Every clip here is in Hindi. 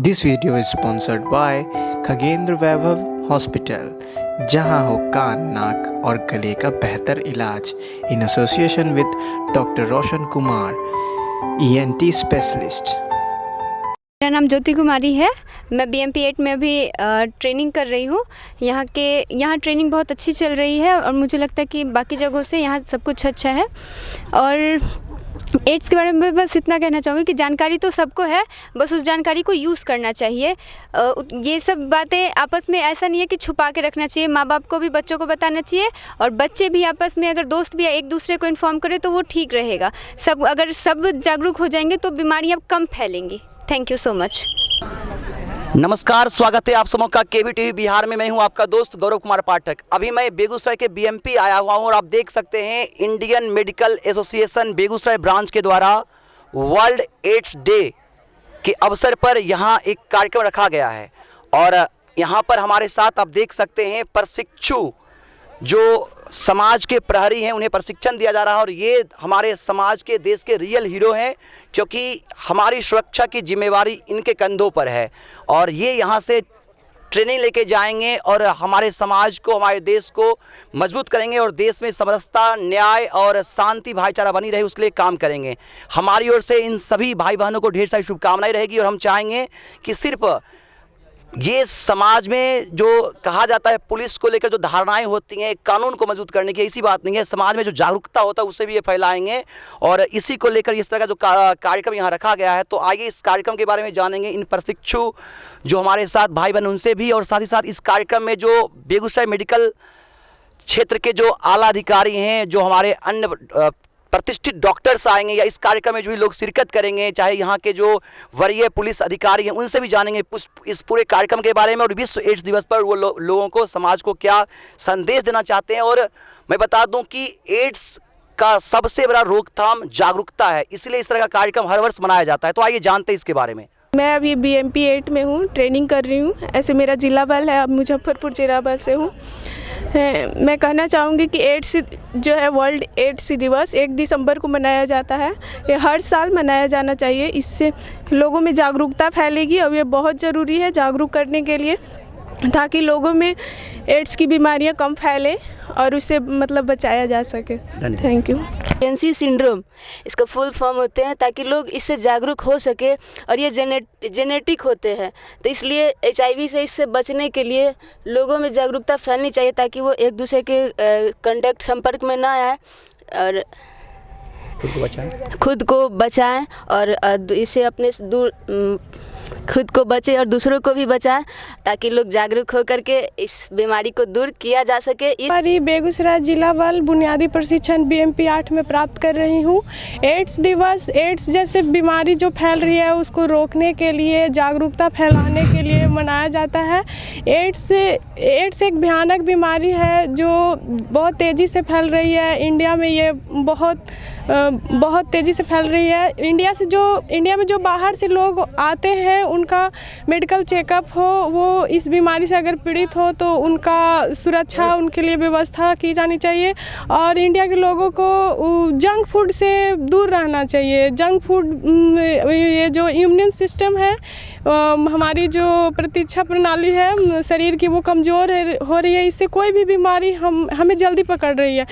This video is sponsored by Khagendra Vaibhav hospital, जहां हो कान, नाक और गले का बेहतर इलाज in association with doctor Roshan Kumar, ENT specialist. मेरा नाम ज्योति कुमारी है। मैं BMP 8 में अभी ट्रेनिंग कर रही हूँ। यहाँ ट्रेनिंग बहुत अच्छी चल रही है और मुझे लगता है कि बाकी जगहों से यहाँ सब कुछ अच्छा है। और एड्स के बारे में बस इतना कहना चाहूँगी कि जानकारी तो सबको है, बस उस जानकारी को यूज़ करना चाहिए। ये सब बातें आपस में ऐसा नहीं है कि छुपा के रखना चाहिए। माँ बाप को भी बच्चों को बताना चाहिए और बच्चे भी आपस में, अगर दोस्त भी एक दूसरे को इन्फॉर्म करें तो वो ठीक रहेगा। अगर सब जागरूक हो जाएंगे तो बीमारियाँ कम फैलेंगी। Thank you so much. नमस्कार, स्वागत है आप सबों का KVTV बिहार में। मैं हूं आपका दोस्त गौरव कुमार पाठक। अभी मैं बेगूसराय के BMP आया हुआ हूं और आप देख सकते हैं Indian medical association Begusarai branch के द्वारा वर्ल्ड एड्स डे के अवसर पर यहां एक कार्यक्रम रखा गया है। और यहां पर हमारे साथ आप देख सकते हैं प्रशिक्षु जो समाज के प्रहरी हैं, उन्हें प्रशिक्षण दिया जा रहा है। और ये हमारे समाज के, देश के रियल हीरो हैं, क्योंकि हमारी सुरक्षा की जिम्मेवारी इनके कंधों पर है। और ये यहाँ से ट्रेनिंग लेके जाएंगे और हमारे समाज को, हमारे देश को मजबूत करेंगे और देश में समरसता, न्याय और शांति, भाईचारा बनी रहे, उसके लिए काम करेंगे। हमारी ओर से इन सभी भाई बहनों को ढेर सारी शुभकामनाएं रहेगी। और हम चाहेंगे कि सिर्फ ये समाज में जो कहा जाता है, पुलिस को लेकर जो धारणाएं होती हैं, कानून को मजबूत करने की, ऐसी बात नहीं है। समाज में जो जागरूकता होता है उसे भी ये फैलाएंगे और इसी को लेकर इस तरह का जो कार्यक्रम यहाँ रखा गया है। तो आइए इस कार्यक्रम के बारे में जानेंगे इन प्रशिक्षु जो हमारे साथ भाई बहन, उनसे भी। और साथ ही साथ इस कार्यक्रम में जो बेगूसराय मेडिकल क्षेत्र के जो आला अधिकारी हैं, जो हमारे अन्य प्रतिष्ठित डॉक्टर्स आएंगे, या इस कार्यक्रम में जो भी लोग शिरकत करेंगे, चाहे यहाँ के जो वरीय पुलिस अधिकारी हैं, उनसे भी जानेंगे इस पूरे कार्यक्रम के बारे में। और विश्व एड्स दिवस पर वो लोगों को, समाज को क्या संदेश देना चाहते हैं। और मैं बता दूं कि एड्स का सबसे बड़ा रोकथाम जागरूकता है, इसलिए इस तरह का कार्यक्रम हर वर्ष मनाया जाता है। तो आइए जानते हैं इसके बारे में। मैं अभी BMP 8 में हूँ, ट्रेनिंग कर रही हूँ। ऐसे मेरा जिला बल है, अब मुजफ्फरपुर जिला बल से हूँ। मैं कहना चाहूँगी कि एड्स जो है, वर्ल्ड एड्स दिवस 1 दिसंबर को मनाया जाता है। ये हर साल मनाया जाना चाहिए। इससे लोगों में जागरूकता फैलेगी और ये बहुत ज़रूरी है जागरूक करने के लिए, ताकि लोगों में एड्स की बीमारियां कम फैले और उससे बचाया जा सके। Thank you. प्रेगनेंसी सिंड्रोम इसका फुल फॉर्म होते हैं, ताकि लोग इससे जागरूक हो सके। और ये जेनेटिक होते हैं, तो इसलिए HIV से इससे बचने के लिए लोगों में जागरूकता फैलनी चाहिए, ताकि वो एक दूसरे के कांटेक्ट संपर्क में ना आए और खुद को बचाएं और इससे अपने से दूर खुद को बचे और दूसरों को भी बचाएं, ताकि लोग जागरूक होकर के इस बीमारी को दूर किया जा सके। हमारी बेगूसराय जिला बल बुनियादी प्रशिक्षण BMP 8 में प्राप्त कर रही हूँ। एड्स दिवस, एड्स जैसे बीमारी जो फैल रही है उसको रोकने के लिए, जागरूकता फैलाने के लिए मनाया जाता है। एड्स एक भयानक बीमारी है जो बहुत तेज़ी से फैल रही है। इंडिया में ये बहुत तेज़ी से फैल रही है। इंडिया में जो बाहर से लोग आते हैं, उनका मेडिकल चेकअप हो, वो इस बीमारी से अगर पीड़ित हो तो उनका सुरक्षा, उनके लिए व्यवस्था की जानी चाहिए। और इंडिया के लोगों को जंक फूड से दूर रहना चाहिए। जंक फूड, ये जो इम्यून सिस्टम है, हमारी जो प्रतिरक्षा प्रणाली है शरीर की, वो कमज़ोर हो रही है। इससे कोई भी बीमारी हमें जल्दी पकड़ रही है।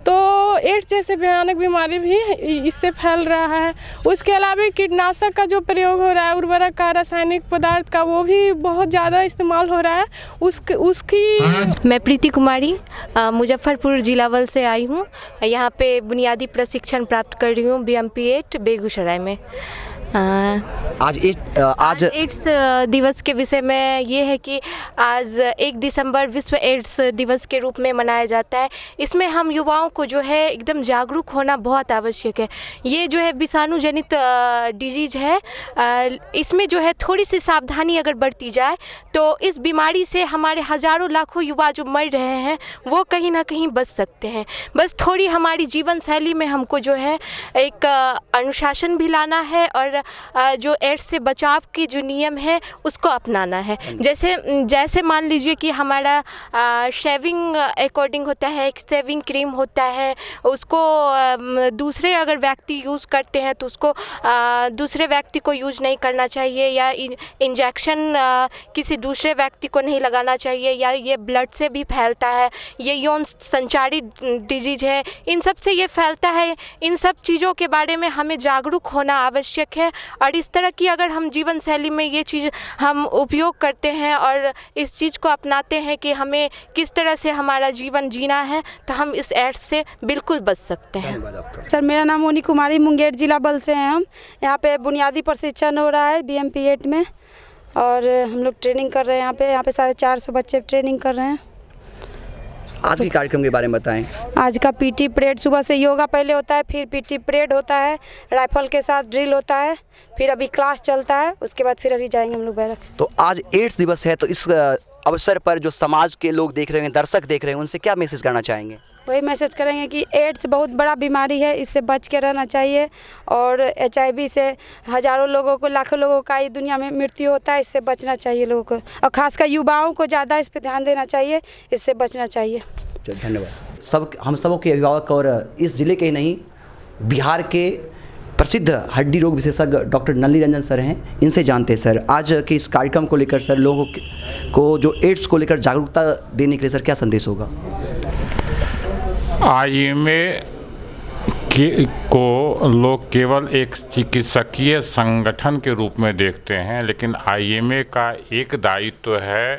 तो एड्स जैसे भयानक बीमारी भी इससे फैल रहा है। उसके अलावा कीटनाशक का जो प्रयोग हो रहा है, उर्वरक का, रासायनिक पदार्थ का, वो भी बहुत ज़्यादा इस्तेमाल हो रहा है। उसकी मैं प्रीति कुमारी मुजफ्फरपुर जिला बल से आई हूँ। यहाँ पे बुनियादी प्रशिक्षण प्राप्त कर रही हूँ BMP 8 बेगूसराय में। आज एड्स दिवस के विषय में ये है कि आज 1 दिसंबर विश्व एड्स दिवस के रूप में मनाया जाता है। इसमें हम युवाओं को जो है एकदम जागरूक होना बहुत आवश्यक है। ये जो है विषाणु जनित डिजीज है। इसमें जो है थोड़ी सी सावधानी अगर बरती जाए तो इस बीमारी से हमारे हज़ारों लाखों युवा जो मर रहे हैं वो कहीं ना कहीं बच सकते हैं। बस थोड़ी हमारी जीवन शैली में हमको जो है एक अनुशासन भी लाना है और और जो एड्स से बचाव की जो नियम है उसको अपनाना है। जैसे मान लीजिए कि हमारा शेविंग अकॉर्डिंग होता है, एक शेविंग क्रीम होता है, उसको दूसरे अगर व्यक्ति यूज़ करते हैं तो उसको दूसरे व्यक्ति को यूज़ नहीं करना चाहिए, या इंजेक्शन किसी दूसरे व्यक्ति को नहीं लगाना चाहिए, या ये ब्लड से भी फैलता है, ये यौन संचारी डिजीज़ है, इन सब से ये फैलता है। इन सब चीज़ों के बारे में हमें जागरूक होना आवश्यक है। और इस तरह की अगर हम जीवन शैली में ये चीज़ हम उपयोग करते हैं और इस चीज़ को अपनाते हैं कि हमें किस तरह से हमारा जीवन जीना है, तो हम इस एड्स से बिल्कुल बच सकते हैं। सर, मेरा नाम मोनी कुमारी, मुंगेर जिला बल से हैं हम। यहाँ पे बुनियादी प्रशिक्षण हो रहा है BMP 8 में, और हम लोग ट्रेनिंग कर रहे हैं। यहाँ पे 450 बच्चे ट्रेनिंग कर रहे हैं। आज के कार्यक्रम के बारे में बताएं। आज का PT परेड, सुबह से योगा पहले होता है, फिर PT परेड होता है, राइफल के साथ ड्रिल होता है, फिर अभी क्लास चलता है, उसके बाद फिर अभी जाएंगे हम लोग बैरक। तो आज एड्स दिवस है, तो इस अवसर पर जो समाज के लोग देख रहे हैं, दर्शक देख रहे हैं, उनसे क्या मैसेज करना चाहेंगे? वही मैसेज करेंगे कि एड्स बहुत बड़ा बीमारी है, इससे बच के रहना चाहिए। और HIV से हज़ारों लोगों को, लाखों लोगों का इस दुनिया में मृत्यु होता है, इससे बचना चाहिए लोगों को, और खासकर युवाओं को ज़्यादा इस पर ध्यान देना चाहिए, इससे बचना चाहिए। धन्यवाद। हम सबों के अभिभावक और इस जिले के ही नहीं, बिहार के प्रसिद्ध हड्डी रोग विशेषज्ञ डॉक्टर नलिनी रंजन सर हैं, इनसे जानते हैं। सर, आज के इस कार्यक्रम को लेकर सर लोगों को जो एड्स को लेकर जागरूकता देने के लिए सर क्या संदेश होगा? IMA को लोग केवल एक चिकित्सकीय संगठन के रूप में देखते हैं, लेकिन IMA का एक दायित्व है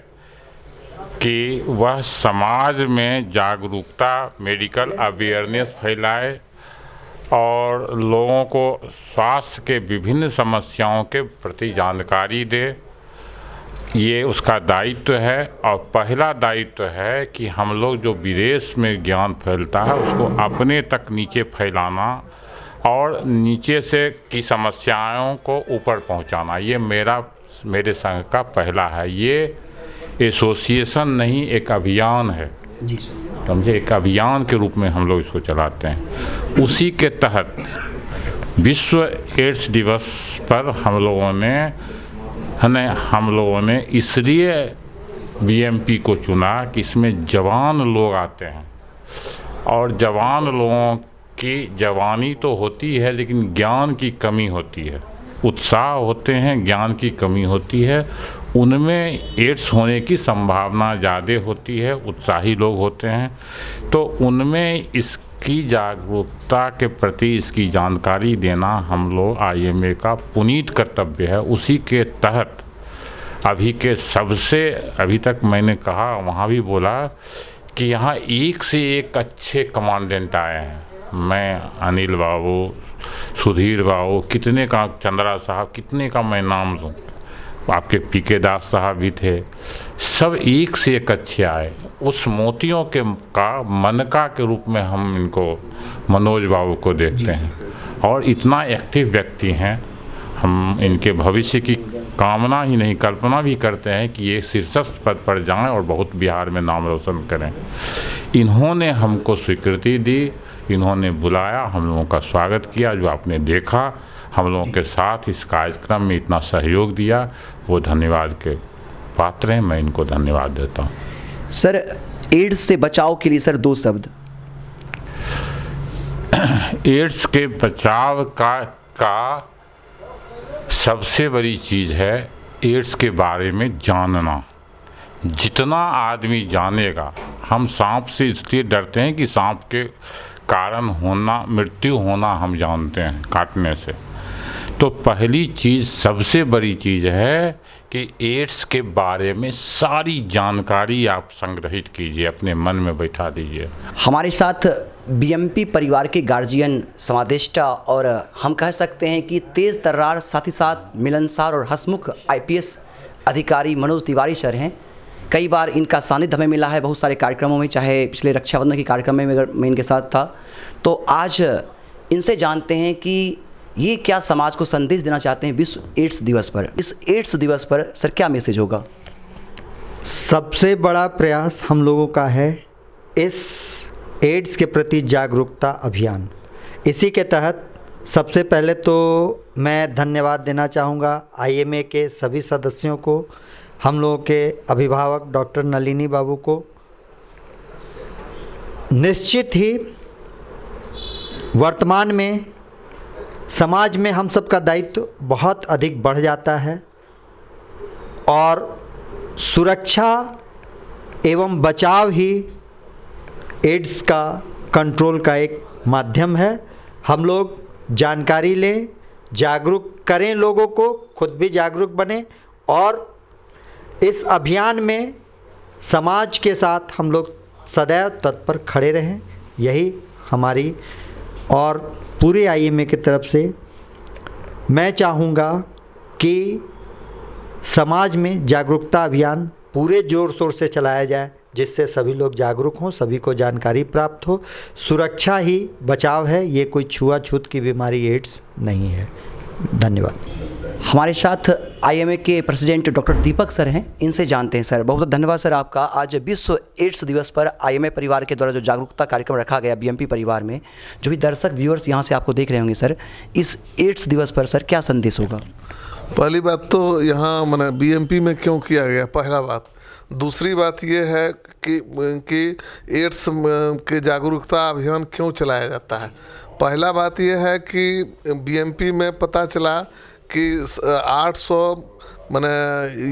कि वह समाज में जागरूकता, मेडिकल अवेयरनेस फैलाए और लोगों को स्वास्थ्य के विभिन्न समस्याओं के प्रति जानकारी दे। ये उसका दायित्व है। और पहला दायित्व है कि हम लोग जो विदेश में ज्ञान फैलता है उसको अपने तक नीचे फैलाना और नीचे से की समस्याओं को ऊपर पहुंचाना। ये मेरे संघ का पहला है। ये एसोसिएशन नहीं, एक अभियान है जी सर, समझे, एक अभियान के रूप में हम लोग इसको चलाते हैं। उसी के तहत विश्व एड्स दिवस पर हम लोगों ने इसलिए BMP को चुना कि इसमें जवान लोग आते हैं, और जवान लोगों की जवानी तो होती है लेकिन ज्ञान की कमी होती है, उत्साह होते हैं, ज्ञान की कमी होती है, उनमें एड्स होने की संभावना ज़्यादा होती है, उत्साही लोग होते हैं, तो उनमें इसकी जागरूकता के प्रति इसकी जानकारी देना हम लोग IMA का पुनीत कर्तव्य है। उसी के तहत अभी तक मैंने कहा, वहाँ भी बोला कि यहाँ एक से एक अच्छे कमांडेंट आए हैं। मैं अनिल बाबू, सुधीर बाबू, कितने का, चंद्रा साहब, कितने का मैं नाम लूँ, आपके PK दास साहब भी थे, सब एक से एक अच्छे आए। उस मोतियों के का मनका के रूप में हम इनको, मनोज बाबू को देखते हैं, और इतना एक्टिव व्यक्ति हैं। हम इनके भविष्य की कामना ही नहीं, कल्पना भी करते हैं कि ये शीर्षस्थ पद पर जाएं और बहुत बिहार में नाम रोशन करें। इन्होंने हमको स्वीकृति दी, इन्होंने बुलाया, हम लोगों का स्वागत किया, जो आपने देखा, हम लोगों के साथ इस कार्यक्रम में इतना सहयोग दिया, वो धन्यवाद के पात्र हैं। मैं इनको धन्यवाद देता हूँ। सर, एड्स से बचाव के लिए सर 2 शब्द। एड्स के बचाव का सबसे बड़ी चीज़ है एड्स के बारे में जानना। जितना आदमी जानेगा, हम सांप से इसलिए डरते हैं कि सांप के कारण मृत्यु होना हम जानते हैं काटने से। तो पहली चीज़, सबसे बड़ी चीज़ है कि एड्स के बारे में सारी जानकारी आप संग्रहित कीजिए, अपने मन में बैठा दीजिए। हमारे साथ BMP परिवार के गार्जियन, समादेष्टा और हम कह सकते हैं कि तेज़ तर्रार, साथ ही साथ मिलनसार और हंसमुख IPS अधिकारी मनोज तिवारी सर हैं। कई बार इनका सानिध्य हमें मिला है बहुत सारे कार्यक्रमों में, चाहे पिछले रक्षाबंधन के कार्यक्रम में मैं इनके साथ था। तो आज इनसे जानते हैं कि ये क्या समाज को संदेश देना चाहते हैं विश्व एड्स दिवस पर। इस एड्स दिवस पर सर क्या मैसेज होगा? सबसे बड़ा प्रयास हम लोगों का है इस एड्स के प्रति जागरूकता अभियान। इसी के तहत सबसे पहले तो मैं धन्यवाद देना चाहूँगा IMA के सभी सदस्यों को, हम लोगों के अभिभावक डॉक्टर नलिनी बाबू को। निश्चित ही वर्तमान में समाज में हम सबका दायित्व बहुत अधिक बढ़ जाता है और सुरक्षा एवं बचाव ही एड्स का कंट्रोल का एक माध्यम है। हम लोग जानकारी लें, जागरूक करें लोगों को, खुद भी जागरूक बने और इस अभियान में समाज के साथ हम लोग सदैव तत्पर खड़े रहें। यही हमारी और पूरे IMA की तरफ से मैं चाहूँगा कि समाज में जागरूकता अभियान पूरे ज़ोर शोर से चलाया जाए, जिससे सभी लोग जागरूक हों, सभी को जानकारी प्राप्त हो। सुरक्षा ही बचाव है, ये कोई छुआछूत की बीमारी एड्स नहीं है। धन्यवाद। हमारे साथ IMA के प्रेसिडेंट डॉक्टर दीपक सर हैं, इनसे जानते हैं। सर बहुत बहुत धन्यवाद सर आपका। आज विश्व एड्स दिवस पर IMA परिवार के द्वारा जो जागरूकता कार्यक्रम रखा गया BMP परिवार में, जो भी दर्शक व्यूअर्स यहाँ से आपको देख रहे होंगे सर, इस एड्स दिवस पर सर क्या संदेश होगा? पहली बात तो यहाँ मैंने BMP में क्यों किया गया, पहला बात। दूसरी बात ये है कि एड्स के जागरूकता अभियान क्यों चलाया जाता है। पहला बात ये है कि BMP में पता चला कि 800 माने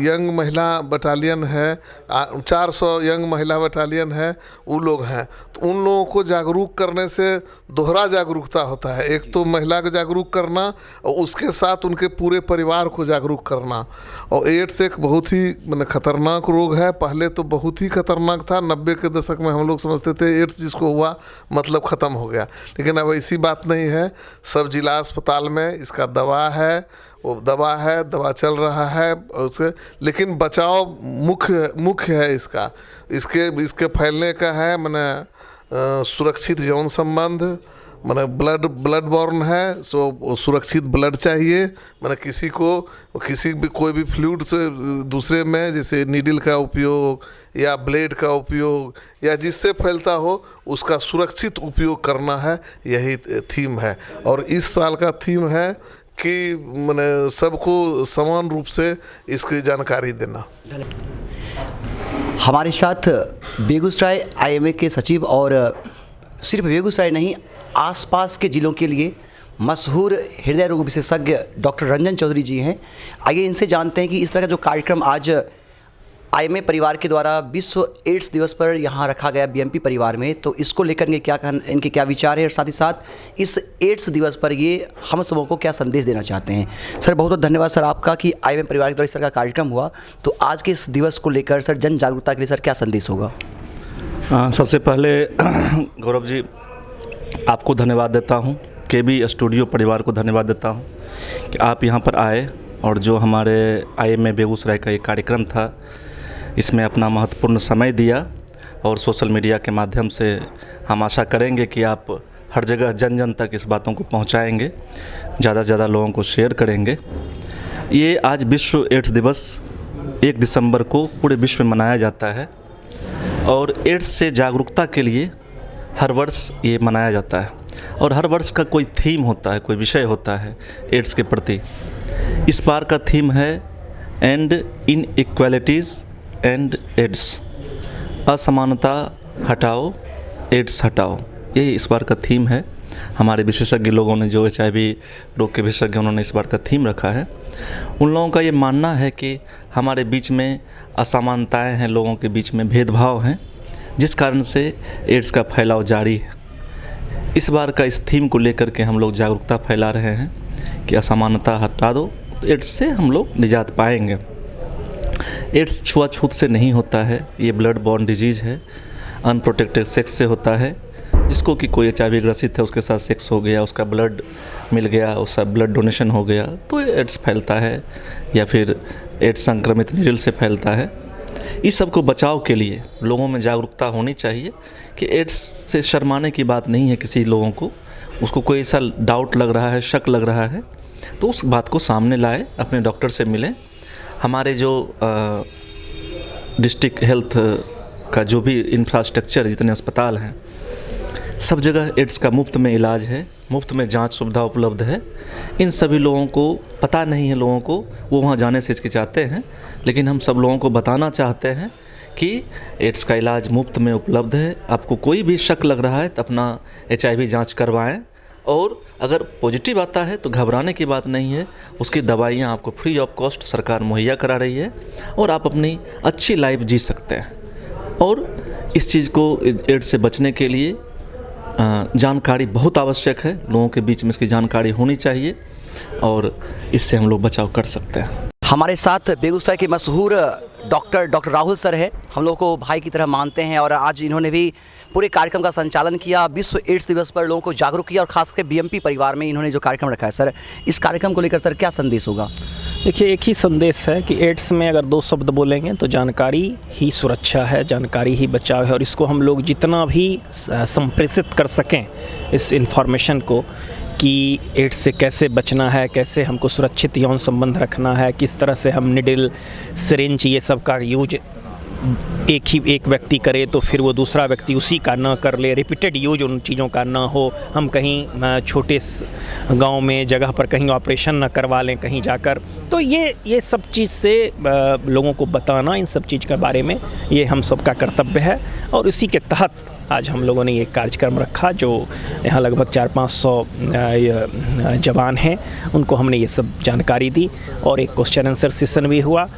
यंग महिला बटालियन है, 400 यंग महिला बटालियन है, वो लोग हैं। तो उन लोगों को जागरूक करने से दोहरा जागरूकता होता है। एक तो महिला को जागरूक करना और उसके साथ उनके पूरे परिवार को जागरूक करना। और एड्स एक बहुत ही माने खतरनाक रोग है। पहले तो बहुत ही खतरनाक था, 90 के दशक में हम लोग समझते थे एड्स जिसको हुआ मतलब ख़त्म हो गया, लेकिन अब ऐसी बात नहीं है। सब जिला अस्पताल में इसका दवा है, वो दवा चल रहा है उससे, लेकिन बचाव मुख्य है इसका। इसके फैलने का है माने सुरक्षित यौन संबंध, माने ब्लड बॉर्न है, सो सुरक्षित ब्लड चाहिए। माने कोई भी फ्लूइड से दूसरे में, जैसे नीडल का उपयोग या ब्लेड का उपयोग या जिससे फैलता हो उसका सुरक्षित उपयोग करना है, यही थीम है। और इस साल का थीम है कि मैंने सबको समान रूप से इसकी जानकारी देना। हमारे साथ बेगूसराय IMA के सचिव और सिर्फ बेगूसराय नहीं आसपास के ज़िलों के लिए मशहूर हृदय रोग विशेषज्ञ डॉक्टर रंजन चौधरी जी हैं। आइए इनसे जानते हैं कि इस तरह का जो कार्यक्रम आज IMA परिवार के द्वारा विश्व एड्स दिवस पर यहाँ रखा गया BMP परिवार में, तो इसको लेकर इनके क्या विचार है और साथ ही साथ इस एड्स दिवस पर ये हम सबों को क्या संदेश देना चाहते हैं। सर बहुत बहुत धन्यवाद सर आपका कि IMA परिवार के द्वारा इस तरह का कार्यक्रम हुआ। तो आज के इस दिवस को लेकर सर जन जागरूकता के लिए सर क्या संदेश होगा? सबसे पहले गौरव जी आपको धन्यवाद देता हूँ, KB स्टूडियो परिवार को धन्यवाद देता हूँ कि आप यहाँ पर आए और जो हमारे IMA बेगूसराय का ये कार्यक्रम था इसमें अपना महत्वपूर्ण समय दिया। और सोशल मीडिया के माध्यम से हम आशा करेंगे कि आप हर जगह जन जन तक इस बातों को पहुंचाएंगे, ज़्यादा से ज़्यादा लोगों को शेयर करेंगे। ये आज विश्व एड्स दिवस 1 दिसंबर को पूरे विश्व में मनाया जाता है और एड्स से जागरूकता के लिए हर वर्ष ये मनाया जाता है। और हर वर्ष का कोई थीम होता है, कोई विषय होता है एड्स के प्रति। इस बार का थीम है एंड इनइक्वालिटीज़ एंड एड्स, असमानता हटाओ एड्स हटाओ, ये इस बार का थीम है। हमारे विशेषज्ञ लोगों ने जो HIV रोग के विशेषज्ञ उन्होंने इस बार का थीम रखा है। उन लोगों का ये मानना है कि हमारे बीच में असमानताएं हैं, लोगों के बीच में भेदभाव हैं, जिस कारण से एड्स का फैलाव जारी है। इस बार का इस थीम को लेकर के हम लोग जागरूकता फैला रहे हैं कि असमानता हटा दो, एड्स से हम लोग निजात पाएंगे। एड्स छुआछूत से नहीं होता है, ये ब्लड बॉर्न डिजीज़ है, अनप्रोटेक्टेड सेक्स से होता है। जिसको कि कोई HIV ग्रसित है, उसके साथ सेक्स हो गया, उसका ब्लड मिल गया, उसका ब्लड डोनेशन हो गया तो एड्स फैलता है, या फिर एड्स संक्रमित नीडल से फैलता है। इस सब को बचाव के लिए लोगों में जागरूकता होनी चाहिए कि एड्स से शर्माने की बात नहीं है। किसी लोगों को उसको कोई ऐसा डाउट लग रहा है, शक लग रहा है, तो उस बात को सामने लाए, अपने डॉक्टर से मिलें। हमारे जो डिस्ट्रिक्ट हेल्थ का जो भी इंफ्रास्ट्रक्चर, जितने अस्पताल हैं सब जगह एड्स का मुफ्त में इलाज है, मुफ्त में जांच सुविधा उपलब्ध है। इन सभी लोगों को पता नहीं है, लोगों को वो वहाँ जाने से हिचकिचाते हैं, लेकिन हम सब लोगों को बताना चाहते हैं कि एड्स का इलाज मुफ्त में उपलब्ध है। आपको कोई भी शक लग रहा है तो अपना HIV जांच करवाएं, और अगर पॉजिटिव आता है तो घबराने की बात नहीं है। उसकी दवाइयाँ आपको फ्री ऑफ कॉस्ट सरकार मुहैया करा रही है, और आप अपनी अच्छी लाइफ जी सकते हैं। और इस चीज़ को, एड्स से बचने के लिए जानकारी बहुत आवश्यक है। लोगों के बीच में इसकी जानकारी होनी चाहिए, और इससे हम लोग बचाव कर सकते हैं। हमारे साथ बेगूसराय के मशहूर डॉक्टर राहुल सर हैं। हम लोग को भाई की तरह मानते हैं, और आज इन्होंने भी पूरे कार्यक्रम का संचालन किया। विश्व एड्स दिवस पर लोगों को जागरूक किया, और खासकर BMP परिवार में इन्होंने जो कार्यक्रम रखा है। सर, इस कार्यक्रम को लेकर सर क्या संदेश होगा? देखिए, एक ही संदेश है कि एड्स में अगर 2 शब्द बोलेंगे तो जानकारी ही सुरक्षा है, जानकारी ही बचाव है। और इसको हम लोग जितना भी संप्रेषित कर सकें इस इन्फॉर्मेशन को कि एड्स से कैसे बचना है, कैसे हमको सुरक्षित यौन संबंध रखना है, किस तरह से हम निडल, सिरिंज, ये सब का यूज एक व्यक्ति करे तो फिर वो दूसरा व्यक्ति उसी का ना कर ले, रिपीटेड यूज उन चीज़ों का ना हो। हम कहीं छोटे गांव में जगह पर कहीं ऑपरेशन ना करवा लें कहीं जाकर। तो ये सब चीज़ से लोगों को बताना, इन सब चीज़ के बारे में, ये हम सब का कर्तव्य है। और इसी के तहत आज हम लोगों ने ये कार्यक्रम रखा, जो यहाँ लगभग 400-500 जवान हैं, उनको हमने ये सब जानकारी दी, और एक क्वेश्चन आंसर सेशन भी हुआ।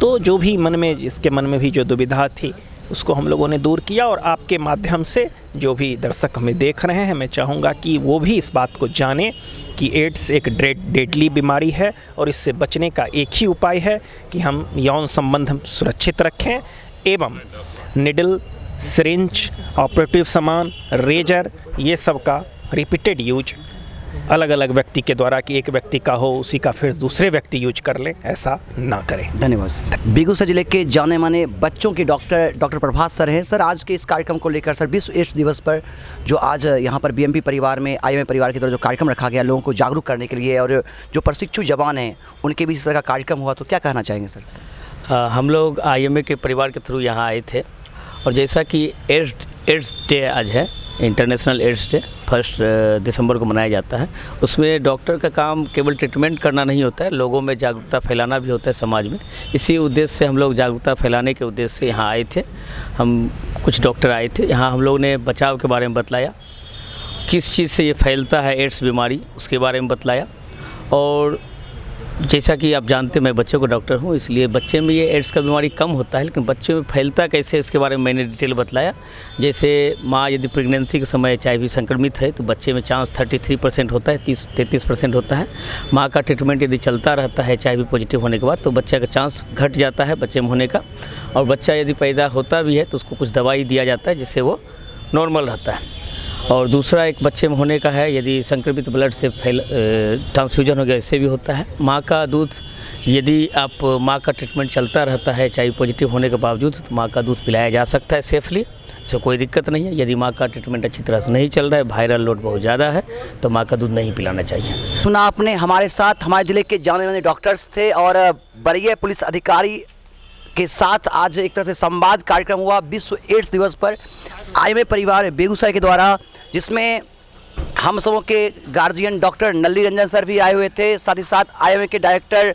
तो जो भी मन में, जिसके मन में भी जो दुविधा थी, उसको हम लोगों ने दूर किया। और आपके माध्यम से जो भी दर्शक हमें देख रहे हैं, मैं चाहूँगा कि वो भी इस बात को जानें कि एड्स एक डेडली बीमारी है, और इससे बचने का एक ही उपाय है कि हम यौन संबंध सुरक्षित रखें, एवं निडल, सिरिंज, ऑपरेटिव सामान, रेजर, ये सब का रिपीटेड यूज अलग अलग व्यक्ति के द्वारा, कि एक व्यक्ति का हो उसी का फिर दूसरे व्यक्ति यूज कर ले, ऐसा ना करें। धन्यवाद। बेगूसराय जिले के जाने माने बच्चों के डॉक्टर प्रभात सर हैं। सर, आज के इस कार्यक्रम को लेकर सर, विश्व एड्स दिवस पर जो आज यहाँ पर BMP परिवार में, IMA परिवार की तरफ जो कार्यक्रम रखा गया लोगों को जागरूक करने के लिए, और जो प्रशिक्षु जवान हैं उनके भी इस तरह का कार्यक्रम हुआ, तो क्या कहना चाहेंगे सर? हम लोग IMA के परिवार के थ्रू यहाँ आए थे, और जैसा कि एड्स डे आज है, इंटरनेशनल एड्स डे 1 दिसंबर को मनाया जाता है। उसमें डॉक्टर का काम केवल ट्रीटमेंट करना नहीं होता है, लोगों में जागरूकता फैलाना भी होता है समाज में। इसी उद्देश्य से हम लोग जागरूकता फैलाने के उद्देश्य से यहाँ आए थे। हम कुछ डॉक्टर आए थे यहाँ, हम लोगों ने बचाव के बारे में बतलाया, किस चीज़ से ये फैलता है एड्स बीमारी, उसके बारे में बतलाया। और जैसा कि आप जानते हैं, मैं बच्चों का डॉक्टर हूँ, इसलिए बच्चे में ये एड्स का बीमारी कम होता है, लेकिन बच्चों में फैलता कैसे, इसके बारे में मैंने डिटेल बतलाया। जैसे माँ यदि प्रेगनेंसी के समय HIV संक्रमित है तो बच्चे में चांस 33% होता है, 33% होता है। माँ का ट्रीटमेंट यदि चलता रहता है HIV पॉजिटिव होने के बाद, तो बच्चे का चांस घट जाता है बच्चे में होने का। और बच्चा यदि पैदा होता भी है तो उसको कुछ दवाई दिया जाता है जिससे वो नॉर्मल रहता है। और दूसरा एक बच्चे में होने का है, यदि संक्रमित ब्लड से ट्रांसफ्यूजन हो गया, इससे भी होता है। माँ का दूध, यदि आप माँ का ट्रीटमेंट चलता रहता है HIV पॉजिटिव होने के बावजूद, तो माँ का दूध पिलाया जा सकता है सेफली, इससे कोई दिक्कत नहीं है। यदि माँ का ट्रीटमेंट अच्छी तरह से नहीं चल रहा है, वायरल लोड बहुत ज़्यादा है, तो माँ का दूध नहीं पिलाना चाहिए। सुना आपने, हमारे साथ हमारे ज़िले के जाने माने डॉक्टर्स थे, और वरीय पुलिस अधिकारी के साथ आज एक तरह से संवाद कार्यक्रम हुआ विश्व एड्स दिवस पर IMA परिवार बेगूसराय के द्वारा, जिसमें हम सबों के गार्जियन डॉक्टर नल्ली रंजन सर भी आए हुए थे, साथ ही साथ IMA के डायरेक्टर,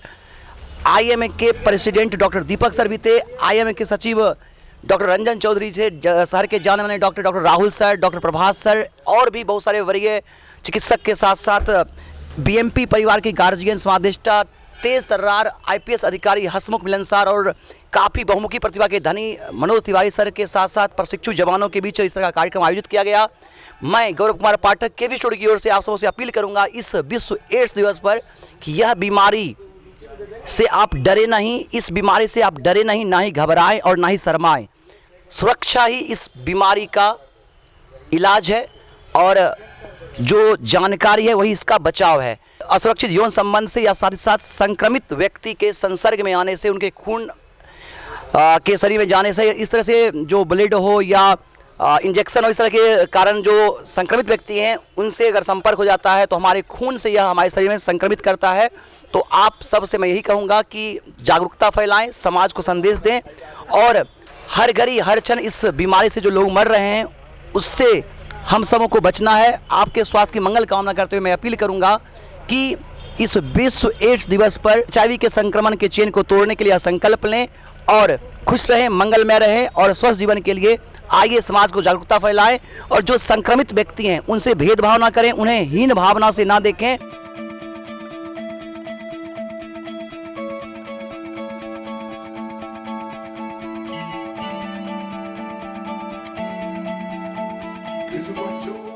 IMA के प्रेसिडेंट डॉक्टर दीपक सर भी थे, IMA के सचिव डॉक्टर रंजन चौधरी थे, शहर के जाने माने डॉक्टर राहुल सर, डॉक्टर प्रभात सर, और भी बहुत सारे वरीय चिकित्सक के साथ साथ BMP परिवार के गार्जियन, समादेष्टा, तेज तर्रार IPS अधिकारी हसमुख मिलनसार, और काफ़ी बहुमुखी प्रतिभा के धनी मनोज तिवारी सर के साथ साथ प्रशिक्षु जवानों के बीच इस तरह का कार्यक्रम आयोजित किया गया। मैं गौरव कुमार पाठक KV स्टूडियो की ओर से आप सबसे अपील करूंगा इस विश्व एड्स दिवस पर कि यह बीमारी से आप डरे नहीं, इस बीमारी से आप डरे नहीं, ना ही घबराएं और ना ही शर्माएं। सुरक्षा ही इस बीमारी का इलाज है, और जो जानकारी है वही इसका बचाव है। असुरक्षित यौन संबंध से या साथ ही साथ संक्रमित व्यक्ति के संसर्ग में आने से, उनके खून के शरीर में जाने से, इस तरह से जो ब्लड हो या इंजेक्शन हो, इस तरह के कारण जो संक्रमित व्यक्ति हैं उनसे अगर संपर्क हो जाता है तो हमारे खून से यह हमारे शरीर में संक्रमित करता है। तो आप सबसे मैं यही कहूँगा कि जागरूकता फैलाएं, समाज को संदेश दें, और हर घड़ी हर क्षण इस बीमारी से जो लोग मर रहे हैं उससे हम सबों को बचना है। आपके स्वास्थ्य की मंगल कामना करते हुए मैं अपील करूंगा कि इस विश्व एड्स दिवस पर एचआईवी के संक्रमण के चेन को तोड़ने के लिए संकल्प लें और खुश रहें, मंगलमय रहें और स्वस्थ जीवन के लिए आइए समाज को जागरूकता फैलाएं और जो संक्रमित व्यक्ति हैं उनसे भेदभाव ना करें, उन्हें हीन भावना से ना देखें। Is what you